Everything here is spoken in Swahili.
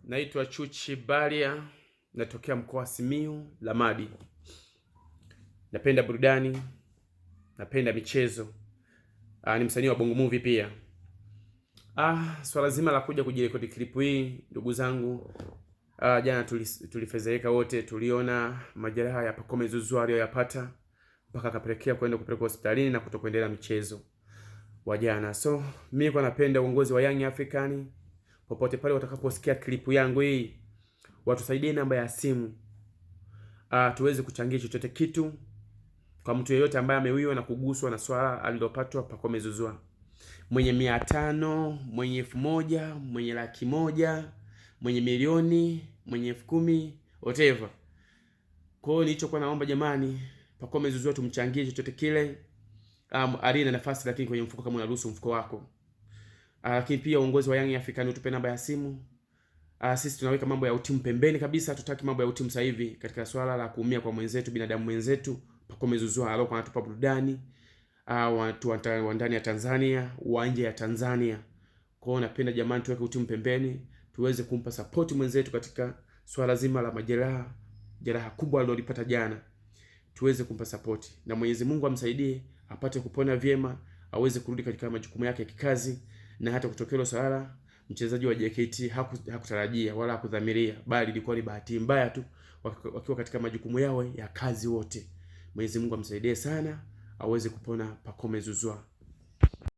Naitwa Chuchi Baria, natokea mkoa wa Simiyu, Lamadi. Napenda burudani, napenda michezo. Ni msanii wa Bongo Movie pia. Swala zima la kuja kujirekodi clip hii, ndugu zangu, jana tulifezeka wote, tuliona majeraha ya Pacome Zouzoua aliyoyapata mpaka akapelekea kupelekwa hospitalini na kutokuendelea michezo wa jana. So mimi kwa napenda uongozi wa Young African, popote pale watakaposikia clip yangu hii, watusaidie namba ya simu, tuweze kuchangia chochote kitu kwa mtu yeyote ambaye amewiwa na kuguswa na swala alilopatwa Pacome Zouzoua. Mwenye 500, mwenye 1000, mwenye 100,000, mwenye milioni, mwenye 10,000, whatever. Kwa hiyo nilichokuwa naomba jamani, Pacome Zouzoua tumchangie chochote kile, aliye na nafasi, lakini kwenye mfuko kama unaruhusu mfuko wako. Lakini pia uongozi wa Young African utupe namba ya simu. Sisi tunaweka mambo ya utimu pembeni kabisa, hatutaki mambo ya utimu sasa hivi katika swala la kuumia kwa mwenzetu, binadamu mwenzetu Pacome Zouzoua alikuwa anatupa burudani, watu wa ndani ya Tanzania, wa nje ya Tanzania. Kwa hiyo napenda jamani tuweke utimu pembeni, tuweze kumpa support mwenzetu katika swala zima la jeraha kubwa alilopata jana. Tuweze kumpa support na Mwenyezi Mungu amsaidie apate kupona vyema, aweze kurudi katika majukumu yake ya kikazi, na hata kutokea swala mchezaji wa JKT hakutarajia wala hakudhamiria, bali ilikuwa ni bahati mbaya tu wakiwa katika majukumu yao ya kazi wote. Mwenyezi Mungu amsaidie sana aweze kupona Pacome Zouzoua.